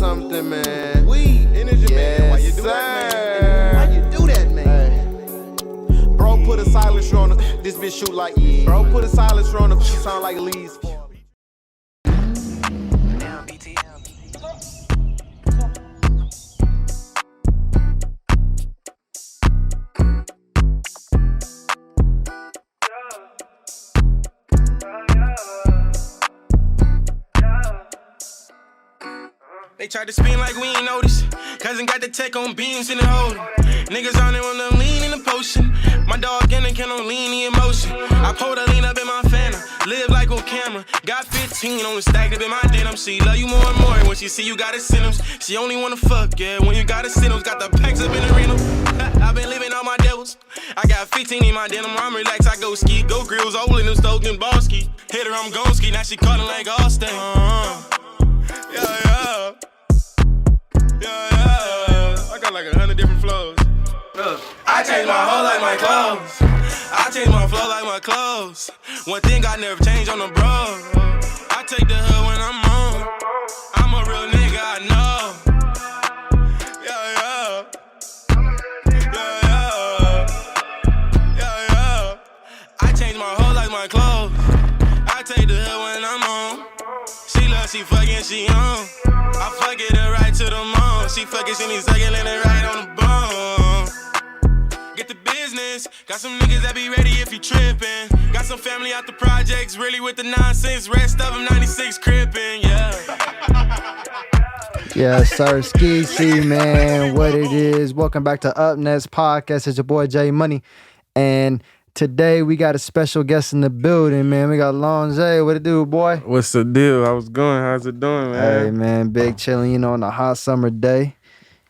something, man. Weed, energy, Yes, man. Why you do sir. that, man? Why you do that, man? Bro, put a silencer on her. This bitch shoot like Bro, put a silencer on her. She sound like Lee's. They tried to spin like we ain't noticed. Cousin got the tech on beams in the holder. Niggas on it when I'm lean in the potion. My dog in the can on lean the emotion. I pulled a lean up in my phantom. Live like on camera. Got 15 on the stack up in my denim. She love you more and more when she see you got a symptoms. She only wanna fuck, yeah, when you got a symptoms. Got the packs up in the rental. I been living on my devils. I got 15 in my denim. I'm relaxed, I go ski. Go grills, old in them stoked and ball ski. Hit her, I'm gon' ski. Now she callin' like Allstate. Yeah, yeah. Yeah, I got like 100 different flows. I changed my whole life, my clothes. I changed my flow like my clothes. One thing I never change on the bro. I take the hood when I'm on. I'm a real nigga, I know. Yeah, yeah. Yeah, yeah. Yeah, yeah. I changed my whole life, my clothes. I take the hood when I'm on. She love, she fucking, she on. I fuck it right to the moon. She fucking, she need sucking it right on the bone. Get the business. Got some niggas that be ready if you trippin'. Got some family out the projects, really with the nonsense. Rest of them 96 crippin', yeah. Yeah, sir, Ski, man, what it is. Welcome back to Up Next Podcast. It's your boy Jmoney. And today we got a special guest in the building, man. We got Longè. What it do, boy? What's the deal? How's it going? How's it doing, man? Hey, man, big chilling, on a hot summer day.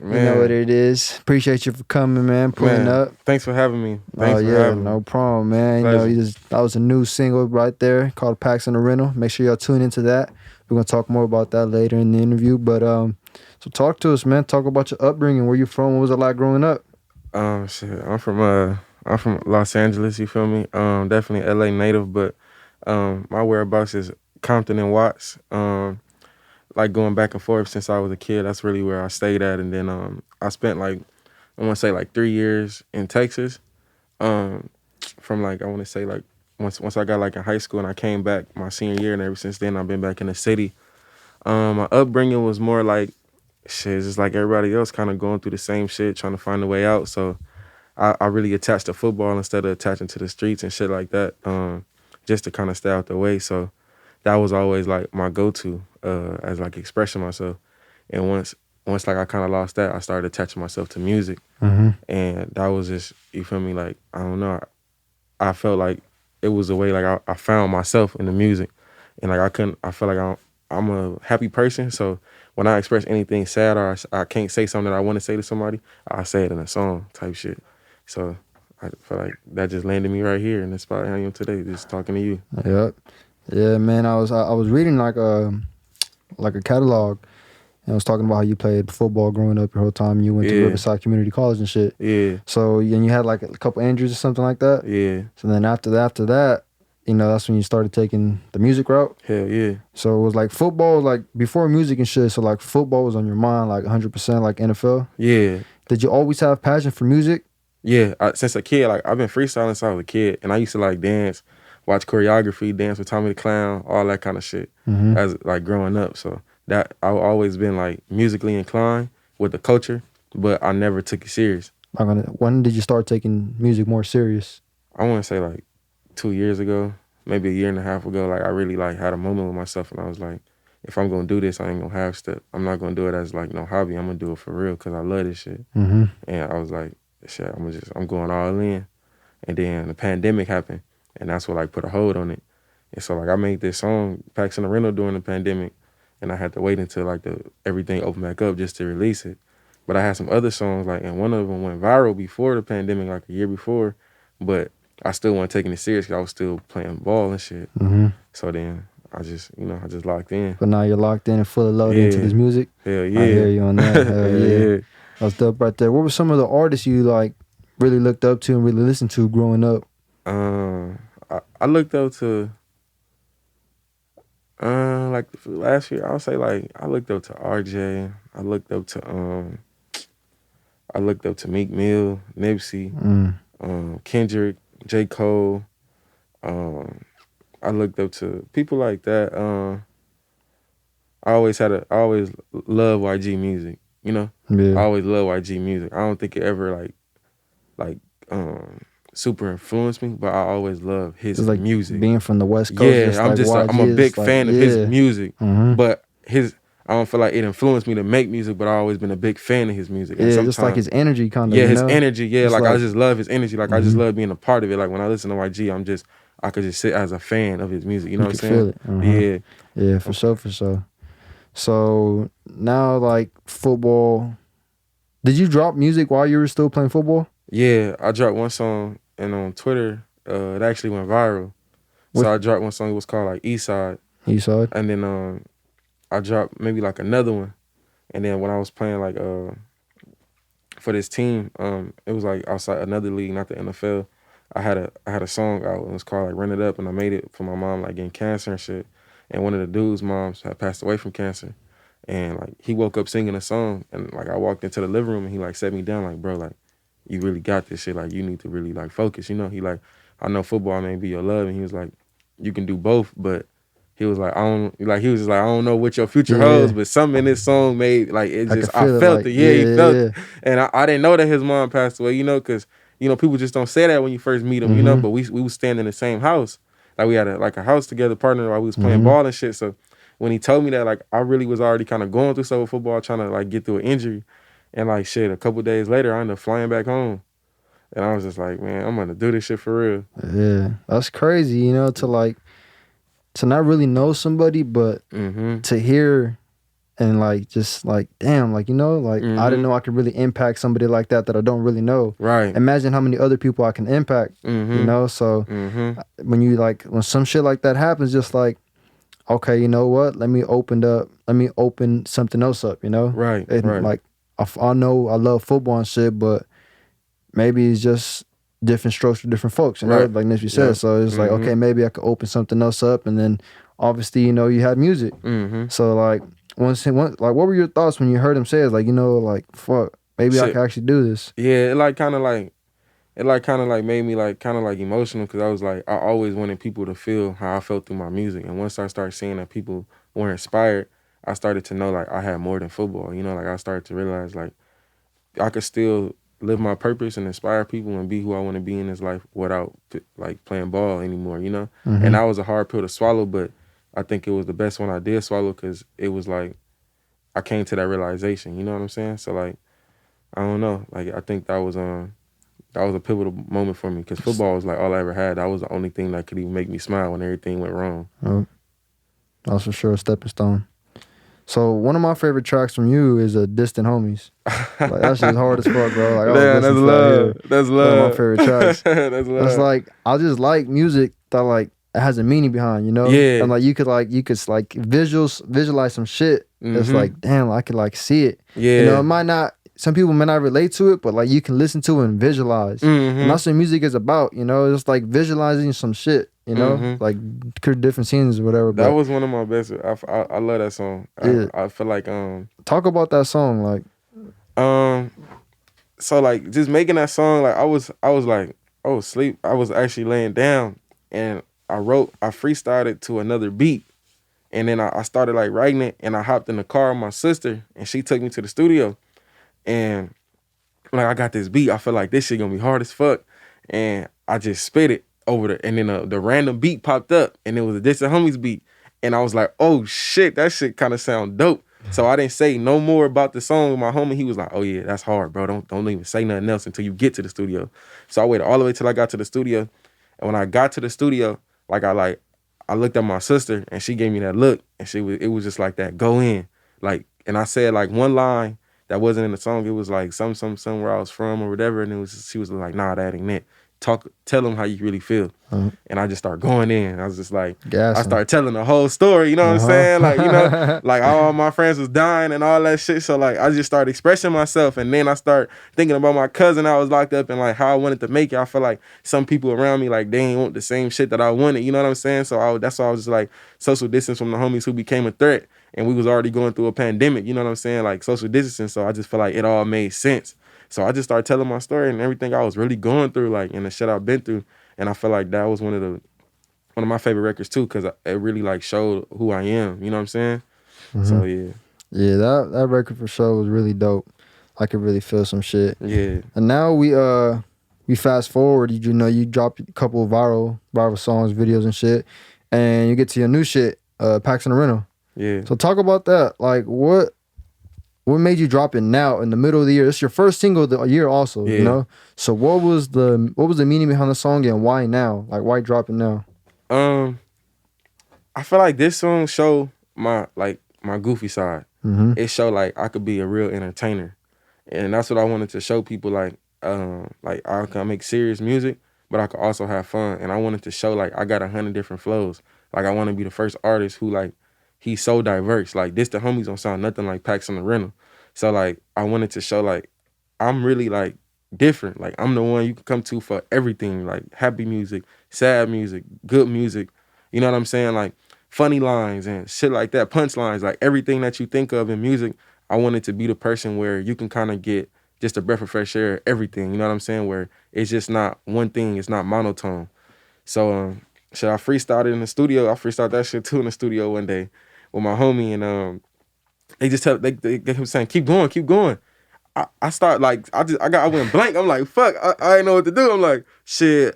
Man. You know what it is. Appreciate you for coming, man, pulling up. Thanks for having me. Thanks for having having me. No problem, man. Pleasure. That was a new single right there called Packs in the Rental. Make sure y'all tune into that. We're going to talk more about that later in the interview. But so talk to us, man. Talk about your upbringing. Where you from? What was it like growing up? Shit. I'm from Los Angeles, you feel me? Definitely LA native, but my whereabouts is Compton and Watts. Like going back and forth since I was a kid, that's really where I stayed at. And then I spent like 3 years in Texas. From like, I want to say like once I got like in high school and I came back my senior year, and ever since then I've been back in the city. My upbringing was more like, shit, just like everybody else, kind of going through the same shit, trying to find a way out. So I really attached to football instead of attaching to the streets and shit like that, just to kind of stay out the way. So that was always like my go-to as like expressing myself. And once like I kind of lost that, I started attaching myself to music. Mm-hmm. And that was just, you feel me, like, I don't know, I felt like it was a way, like I found myself in the music. And like I feel like I'm a happy person, so when I express anything sad or I can't say something that I want to say to somebody, I say it in a song type shit. So I feel like that just landed me right here in the spot I am today, just talking to you. Yep. Yeah, man. I was reading like a catalog, and I was talking about how you played football growing up your whole time. You went to Riverside Community College and shit. Yeah. So and you had like a couple injuries or something like that. Yeah. So then after that, that's when you started taking the music route. Hell yeah. So it was like football, like before music and shit. So like football was on your mind, like 100%, like NFL. Yeah. Did you always have passion for music? Yeah. Since a kid, like I've been freestyling since I was a kid, and I used to like dance, watch choreography, dance with Tommy the Clown, all that kind of shit. Mm-hmm. As like growing up. So that I've always been like musically inclined with the culture, but I never took it serious. When did you start taking music more serious? I want to say like 2 years ago, maybe a year and a half ago. Like I really like had a moment with myself, and I was like, if I'm gonna do this, I ain't gonna half step. I'm not gonna do it as like no hobby. I'm gonna do it for real because I love this shit. Mm-hmm. And I was like, shit, I'm going all in. And then the pandemic happened, and that's what like put a hold on it. And so like I made this song, Packs in the Rental, during the pandemic, and I had to wait until like everything opened back up just to release it. But I had some other songs, like, and one of them went viral before the pandemic, like a year before, but I still wasn't taking it serious because I was still playing ball and shit. Mm-hmm. So then I just locked in. But now you're locked in and fully loaded into this music. Hell yeah. I hear you on that. Hell yeah. That's dope right there. What were some of the artists you like really looked up to and really listened to growing up? I looked up to Like last year, I would say like I looked up to RJ. I looked up to Meek Mill, Nipsey, Kendrick, J. Cole. I looked up to people like that. I always love YG music. You know, I Yeah. always love YG music. I don't think it ever like super influenced me, but I always love his It's like music. being from the West Coast. Yeah, I'm a YG big is like, fan of his music, Mhm. but I don't feel like it influenced me to make music, but I always been a big fan of his music. And Yeah, just like sometimes, his energy kind of, yeah, you his know? energy, yeah, It's like I like, just love his energy, like I just love being a part of it. Like when I listen to YG, I could just sit as a fan of his music. You know you what I'm could saying? feel it. Yeah. Yeah, for sure, for sure. So now, like, football. Did you drop music while you were still playing football? Yeah, I dropped one song and on Twitter, it actually went viral. What So I dropped one song, it was called like Eastside. you saw it? And then I dropped maybe like another one. And then when I was playing like for this team, it was like outside another league, not the NFL. I had a song out and it was called like Run It Up, and I made it for my mom like getting cancer and shit. And one of the dude's moms had passed away from cancer. And like he woke up singing a song, and like I walked into the living room and he like set me down like, bro, like you really got this shit. Like you need to really like focus. You know, he like, I know football may be your love, and he was like, you can do both, but he was like, he was just like, I don't know what your future holds, but something in this song made like it just I felt it. Yeah, he felt it. And I didn't know that his mom passed away, you know, because people just don't say that when you first meet them, you know. But we was standing in the same house, like we had a house together, partner while we was playing ball and shit. So when he told me that, like I really was already kind of going through stuff with football, trying to like get through an injury, and like shit, a couple days later, I ended up flying back home, and I was just like, man, I'm gonna do this shit for real. Yeah, that's crazy, you know, to not really know somebody, but to hear and like just like damn, like, you know, like I didn't know I could really impact somebody like that I don't really know. Right. Imagine how many other people I can impact. You know, so when some shit like that happens, just like, okay, you know what? Let me open something else up. You know, Right. And right. like I know I love football and shit, but maybe it's just different strokes for different folks, you know, Right. like Nipsey said. So it's like, okay, maybe I could open something else up, and then obviously, you know, you had music. So like like what were your thoughts when you heard him say it? Like, you know, like fuck, maybe I Shit. could actually do this. Yeah, it kind of made me like kind of like emotional, because I was like, I always wanted people to feel how I felt through my music. And once I started seeing that people were inspired, I started to know like I had more than football. You know, like I started to realize like I could still live my purpose and inspire people and be who I want to be in this life without like playing ball anymore, you know? And that was a hard pill to swallow, but I think it was the best one I did swallow, because it was like I came to that realization, you know what I'm saying? So like, I don't know, like I think that was a pivotal moment for me, because football was like all I ever had. That was the only thing that could even make me smile when everything went wrong. Oh, that's for sure a stepping stone. So one of my favorite tracks from you is Distant Homies. Like that shit's hard as fuck, bro. Like Man, that's love. That's love. One of my favorite tracks. That's love. It's like I just like music that like it has a meaning behind, you know? Yeah. And like you could visualize some shit. It's like, damn, I could like see it. Yeah. You know, it might not, some people may not relate to it, but like you can listen to it and visualize. And that's what music is about, you know? It's like visualizing some shit, you know? Like different scenes or whatever. That but was one of my best. I love that song. Yeah. I feel like talk about that song, like so like just making that song, like I was like, oh, sleep. I was actually laying down and I freestyled it to another beat. And then I started like writing it, and I hopped in the car with my sister, and she took me to the studio. And like I got this beat, I feel like this shit gonna be hard as fuck. And I just spit it over and then the random beat popped up, and it was a Distant Homies beat. And I was like, oh shit, that shit kind of sound dope. So I didn't say no more about the song with my homie. He was like, oh yeah, that's hard, bro. Don't even say nothing else until you get to the studio. So I waited all the way till I got to the studio. And when I got to the studio, I looked at my sister, and she gave me that look, and it was just like that, go in. Like, and I said like one line that wasn't in the song. It was like some where I was from or whatever, and she was like, nah, that ain't it. tell them how you really feel. And I just start going in. I was just like, Gassing. I started telling the whole story, you know what I'm saying? Like, you know, like all my friends was dying and all that shit. So like, I just started expressing myself. And then I start thinking about my cousin I was locked up and like how I wanted to make it. I feel like some people around me, like they ain't want the same shit that I wanted, you know what I'm saying? So that's why I was just like social distance from the homies who became a threat. And we was already going through a pandemic, you know what I'm saying? Like social distancing. So I just feel like it all made sense. So I just started telling my story and everything I was really going through, like, and the shit I've been through. And I feel like that was one of my favorite records too, because it really like showed who I am. You know what I'm saying? So yeah. Yeah, that record for sure was really dope. I could really feel some shit. Yeah. And now we fast forward. You know, you drop a couple of viral songs, videos, and shit, and you get to your new shit, Packs in the Rental. Yeah. So talk about that. Like, what made you drop it now in the middle of the year? It's your first single of the year, also. Yeah. You know. So what was the meaning behind the song and why now? Like, why drop it now? I feel like this song show my goofy side. It showed like I could be a real entertainer, and that's what I wanted to show people. Like I can make serious music, but I could also have fun. And I wanted to show like I got 100 different flows. Like I want to be the first artist who like he's so diverse. Like this, the homies don't sound nothing like Packs in the Rental. So like I wanted to show like I'm really like different. Like I'm the one you can come to for everything. Like happy music, sad music, good music. You know what I'm saying? Like funny lines and shit like that, punchlines, like everything that you think of in music. I wanted to be the person where you can kind of get just a breath of fresh air, everything. You know what I'm saying? Where it's just not one thing. It's not monotone. So I freestyled it in the studio. I freestyled that shit too in the studio one day with my homie, and they just they kept saying, keep going, keep going. I start like I went blank. I'm like, fuck, I ain't know what to do. I'm like, shit,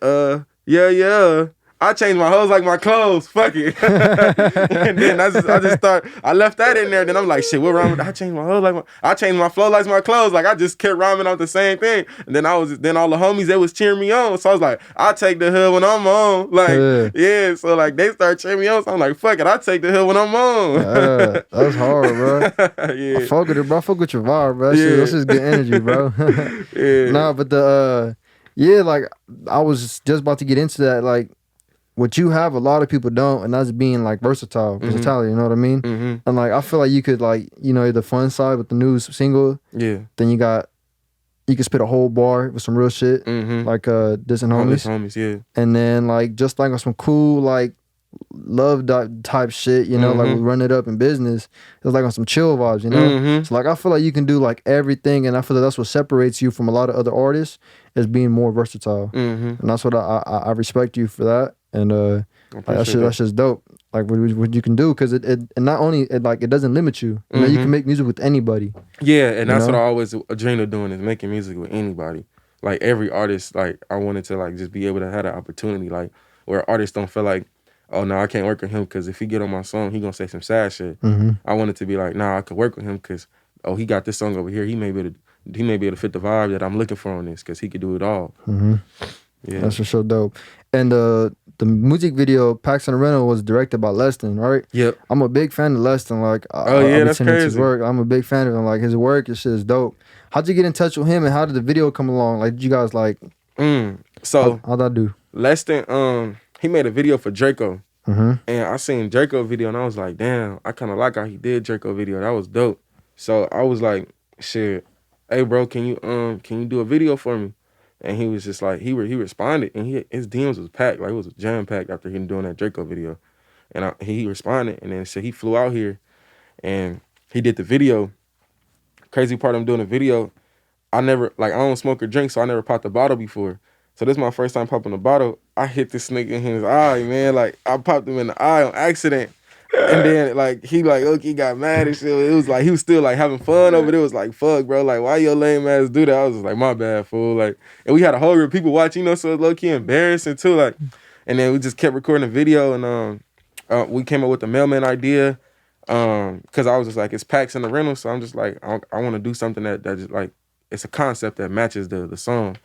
yeah. I changed my hoes like my clothes. Fuck it. And then I just start. I left that in there. Then I'm like, shit, what rhyme with that? I changed my hoes like I changed my flow like my clothes. Like I just kept rhyming off the same thing. And then all the homies they was cheering me on. So I was like, I take the hood when I'm on. Like yeah. So like they start cheering me on. So I'm like, fuck it, I take the hood when I'm on. That's hard, bro. Yeah. I fuck with it, bro. I fuck with your vibe, bro. That's just good energy, bro. Yeah. Nah, but like I was just about to get into that, like. What you have, a lot of people don't, and that's being like versatility, you know what I mean? And like I feel like you could like, you know, the fun side with the new single. Yeah. Then you can spit a whole bar with some real shit, like Dissing Homies. Yeah. And then like just like on some cool like love type shit, you know, like we run it up in business. It was like on some chill vibes, you know? So like I feel like you can do like everything, and I feel like that's what separates you from a lot of other artists, is being more versatile. And that's what I respect you for that. And that's just dope. Like what you can do, because it not only it doesn't limit you. You know, you can make music with anybody. Yeah, and that's what I always dreamed of doing, is making music with anybody. Like every artist, like I wanted to like just be able to have that opportunity, like where artists don't feel like, oh no, I can't work with him because if he get on my song, he gonna say some sad shit. I wanted to be like, nah, I could work with him because he got this song over here. He may be able to fit the vibe that I'm looking for on this, because he could do it all. Yeah, that's for sure dope. And the music video Packs in the Rental was directed by Lestyn, right? Yep. I'm a big fan of Lestyn. Like, that's crazy. His work. I'm a big fan of him. Like his work, his shit is dope. How'd you get in touch with him, and how did the video come along? Like, did you guys like? So how'd that do? Lestyn, he made a video for Draco, and I seen Draco video, and I was like, damn, I kind of like how he did Draco video. That was dope. So I was like, shit, hey bro, can you do a video for me? And he was just like, he responded, and his DMs was packed. Like, it was jam-packed after him doing that Draco video. And he responded, and then so he flew out here, and he did the video. Crazy part, I'm doing a video. I don't smoke or drink, so I never popped a bottle before. So this is my first time popping a bottle. I hit this nigga in his eye, man. Like, I popped him in the eye on accident. And then like he got mad and shit. It was like he was still like having fun over there. It was like, fuck, bro, like why your lame ass do that? I was just like, my bad, fool. Like, and we had a whole group of people watching, you know, so it was low key embarrassing too. Like, and then we just kept recording the video, and we came up with the mailman idea. Cause I was just like, it's Packs in the Rental, so I'm just like, I want to do something that just like, it's a concept that matches the song.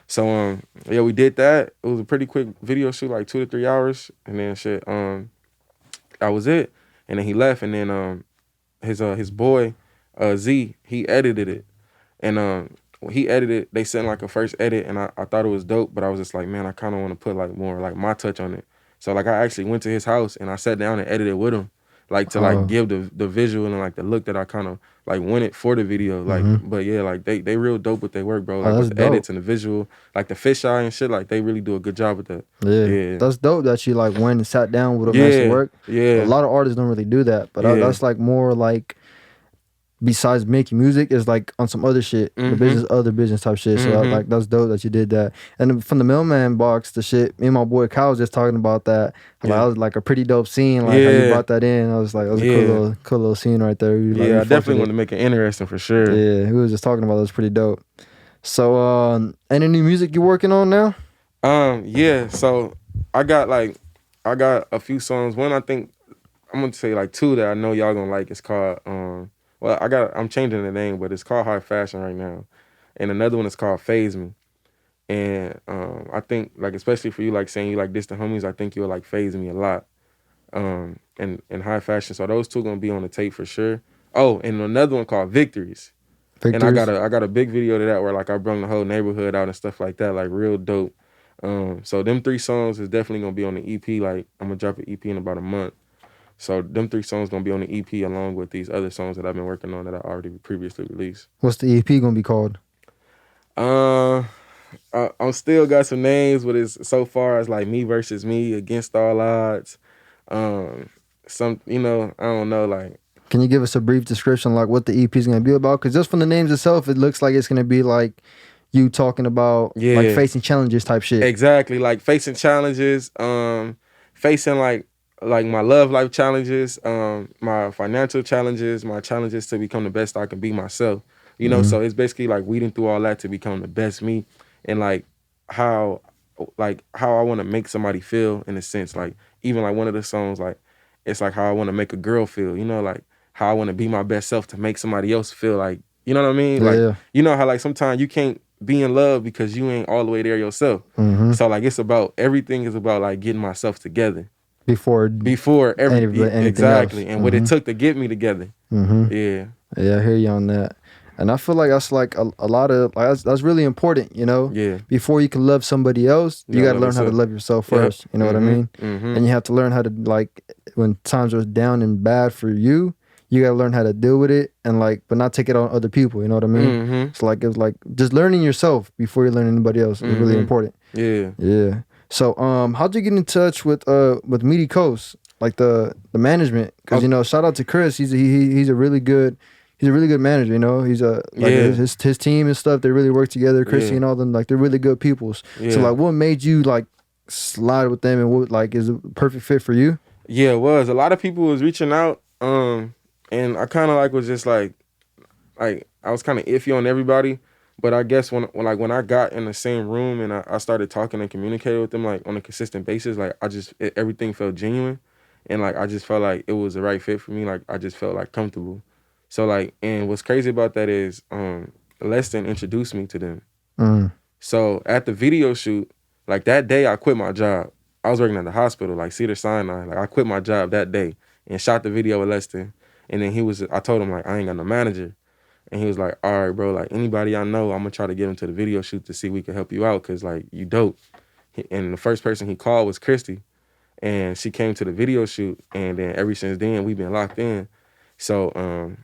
So yeah, we did that. It was a pretty quick video shoot, like 2 to 3 hours, and then shit. That was it. And then he left, and then his boy Z, he edited it. And when he edited, they sent like a first edit, and I thought it was dope, but I was just like, man, I kind of want to put like more like my touch on it. So like I actually went to his house and I sat down and edited with him, like to like give the visual and like the look that I kind of like wanted for the video. Like, but yeah, like they real dope with their work, bro. Like with the edits and the visual, like the fisheye and shit. Like they really do a good job with that. Yeah, that's dope that you like went and sat down with him and actually work. Yeah, a lot of artists don't really do that, but that's like more like. Besides making music, is like on some other shit, the other business type shit. So like that's dope that you did that. And from the Mailman box, the shit, me and my boy Kyle was just talking about that. Like, that was like a pretty dope scene. Like how you brought that in. I was like, that was a cool little scene right there. Like, I definitely want to make it interesting for sure. Yeah, we was just talking about it. It was pretty dope. So any new music you working on now? Yeah. So I got a few songs. One I think I'm gonna say like two that I know y'all gonna like. It's called well, I'm changing the name, but it's called High Fashion right now. And another one is called Phase Me. And I think, like, especially for you, like, saying you like this to homies, I think you'll like Phase Me a lot. And High Fashion. So those two gonna be on the tape for sure. Oh, and another one called Victories. And I got a big video to that where like I brung the whole neighborhood out and stuff like that, like real dope. So them 3 songs is definitely gonna be on the EP. Like I'm gonna drop an EP in about a month. So them 3 songs gonna be on the EP along with these other songs that I've been working on that I already previously released. What's the EP gonna be called? I'm still got some names, but it's so far as like Me Versus Me, Against All Odds. Some, I don't know, like. Can you give us a brief description like what the EP is gonna be about? Because just from the names itself, it looks like it's gonna be like you talking about like facing challenges type shit. Exactly, like facing challenges, facing like my love life challenges, my financial challenges, my challenges to become the best I can be myself. So it's basically like weeding through all that to become the best me, and like how I want to make somebody feel in a sense. Like even like one of the songs, like it's like how I want to make a girl feel. Like how I want to be my best self to make somebody else feel like, you know what I mean? Like how like sometimes you can't be in love because you ain't all the way there yourself. So like it's about, everything is about like getting myself together. Before everything, exactly, else. And what it took to get me together. Yeah, I hear you on that, and I feel like that's like a lot of like that's really important. Yeah. Before you can love somebody else, you got to learn how to love yourself first. You know what I mean? And you have to learn how to like when times are down and bad for you, you got to learn how to deal with it and like, but not take it on other people. You know what I mean? It's like it was like just learning yourself before you learn anybody else is really important. Yeah. So, how'd you get in touch with Midi Coast, like the management? Because shout out to Chris. He's a really good manager. He's his team and stuff. They really work together. Chrissy and all them, like they're really good peoples. So, like, what made you like slide with them, and what like is a perfect fit for you? Yeah, it was. A lot of people was reaching out, and I kind of like was just like I was kind of iffy on everybody. But I guess when I got in the same room and I started talking and communicating with them like on a consistent basis, like everything felt genuine, and like I just felt like it was the right fit for me. Like I just felt like comfortable. So like, and what's crazy about that is Lestyn introduced me to them. So at the video shoot, like that day I quit my job. I was working at the hospital, like Cedars-Sinai. Like I quit my job that day and shot the video with Lestyn. And then I told him like I ain't got no manager. And he was like, all right, bro, like anybody I know, I'm gonna try to get him to the video shoot to see if we can help you out, cause like you dope. And the first person he called was Christy, and she came to the video shoot, and then ever since then we've been locked in. So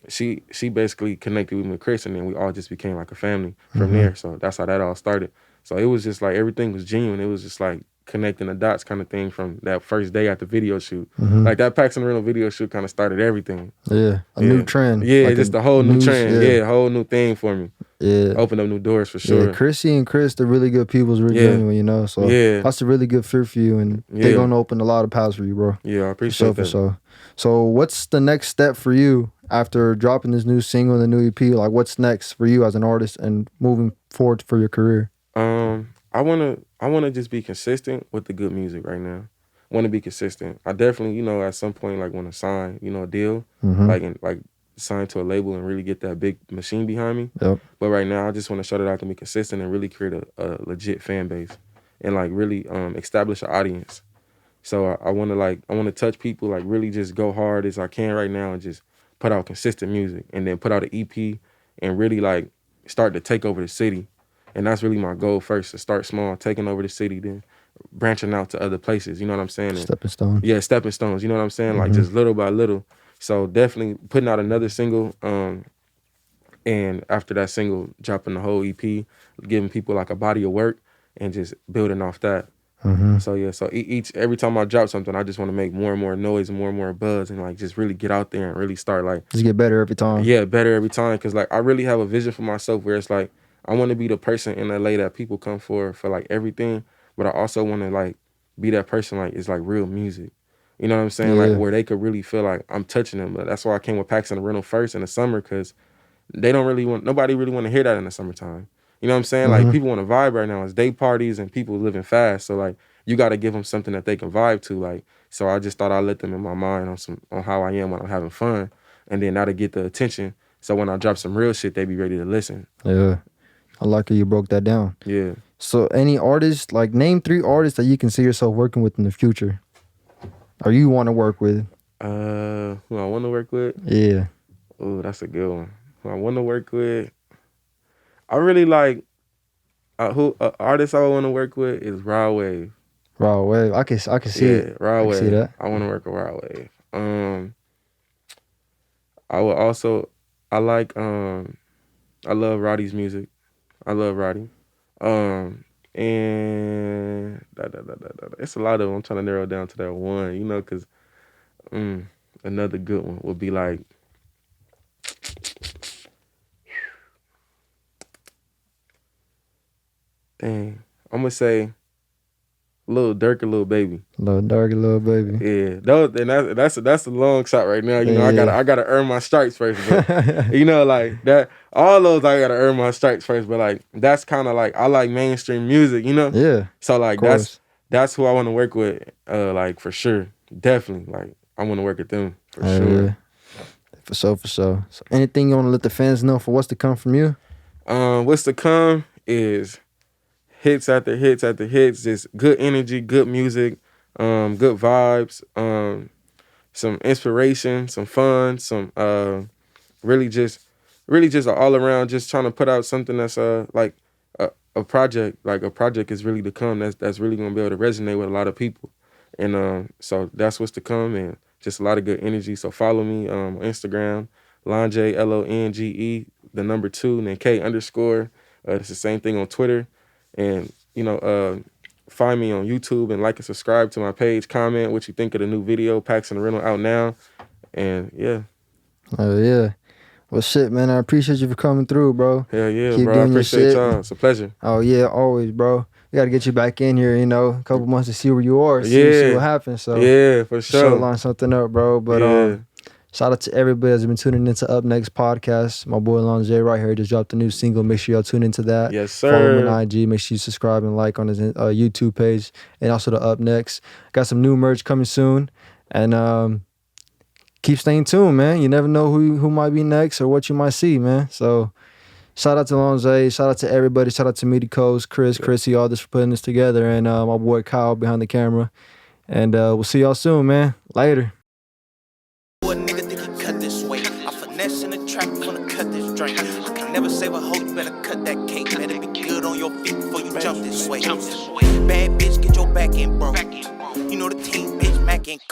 she basically connected with me with Chris, and then we all just became like a family from there. So that's how that all started. So it was just like everything was genuine. It was just like connecting the dots kind of thing from that first day at the video shoot. Like that Paxton Rental video shoot kind of started everything. A new trend. Yeah, like just a whole new trend. Yeah, a whole new thing for me. Yeah. Opened up new doors for sure. Yeah, Chrissy and Chris, they're really good people, really genuine, So that's a really good fit for you, and they're gonna open a lot of paths for you, bro. Yeah, I appreciate that. So what's the next step for you after dropping this new single and the new EP? Like what's next for you as an artist and moving forward for your career? I wanna just be consistent with the good music right now. Want to be consistent. I definitely, at some point like want to sign, a deal, like sign to a label and really get that big machine behind me. Yep. But right now, I just want to show that I can be consistent and really create a legit fan base and like really establish an audience. So I want to touch people, like really just go hard as I can right now and just put out consistent music and then put out an EP and really like start to take over the city. And that's really my goal first, to start small, taking over the city, then branching out to other places, you know what I'm saying? Stepping stone. Yeah, stepping stones, you know what I'm saying? Like just little by little. So definitely putting out another single, and after that single, dropping the whole EP, giving people like a body of work and just building off that. So yeah, so every time I drop something, I just want to make more and more noise and more buzz, and like just really get out there and really start like just get better every time. Yeah, better every time, because like I really have a vision for myself where it's like I want to be the person in LA that people come for like everything, but I also want to like be that person like it's like real music. You know what I'm saying? Like where they could really feel like I'm touching them. But that's why I came with Packs in the Rental first in the summer, because nobody really want to hear that in the summertime. You know what I'm saying? Like people want to vibe right now. It's day parties and people living fast. So like you got to give them something that they can vibe to. Like, so I just thought I'd let them in my mind on how I am when I'm having fun, and then that'll get the attention. So when I drop some real shit, they be ready to listen. Yeah, I like how you broke that down. Yeah. So any artists, like name 3 artists that you can see yourself working with in the future, or you want to work with? Who I want to work with? Yeah. Oh, that's a good one. Who I want to work with? I really like artist I want to work with is Raw Wave. Raw Wave. I can see it. Raw Wave. See that. I want to work with Raw Wave. I would also I love Roddy's music. I love Roddy. And it's a lot of them. I'm trying to narrow down to that one, you know, because another good one would be like dang, I'm gonna say Lil Durk or Lil Baby. Lil Durk, Lil Baby. Yeah, that's a long shot right now. You know, I gotta earn my stripes first. But, you know, like that. All those I gotta earn my stripes first. But like that's kind of like I like mainstream music. You know. Yeah. So like that's who I want to work with. Like for sure, definitely. Like I want to work with them for sure. Yeah. For sure. So anything you want to let the fans know for what's to come from you? What's to come is hits after hits after hits, just good energy, good music, good vibes, some inspiration, some fun, some really just all around, just trying to put out something that's like a project. Like a project is really to come. That's really gonna be able to resonate with a lot of people, and so that's what's to come, and just a lot of good energy. So follow me on Instagram, Longè, LONGE, the number 2, and then K_. It's the same thing on Twitter. And, you know, find me on YouTube and like and subscribe to my page. Comment what you think of the new video, Packs in the Rental, out now. And, yeah. Oh, yeah. Well, shit, man, I appreciate you for coming through, bro. Hell yeah, Keep bro. doing I appreciate your shit. y'all. It's a pleasure. Oh, yeah, always, bro. We got to get you back in here, you know, a couple months to see where you are, see what happens. So, yeah, for sure. Line something up, bro. But, shout out to everybody that's been tuning into Up Next podcast. My boy Longè right here just dropped a new single. Make sure y'all tune into that. Yes, sir. Follow him on IG. Make sure you subscribe and like on his YouTube page, and also the Up Next. Got some new merch coming soon, and keep staying tuned, man. You never know who might be next or what you might see, man. So shout out to Longè. Shout out to everybody. Shout out to Midi, Chrissy, all this for putting this together, and my boy Kyle behind the camera. And we'll see y'all soon, man. Later. Never save a hoe, you better cut that cake. Better be good on your feet before you jump this way. Bad bitch, get your back in, bro. You know the team, bitch, Mac and Co.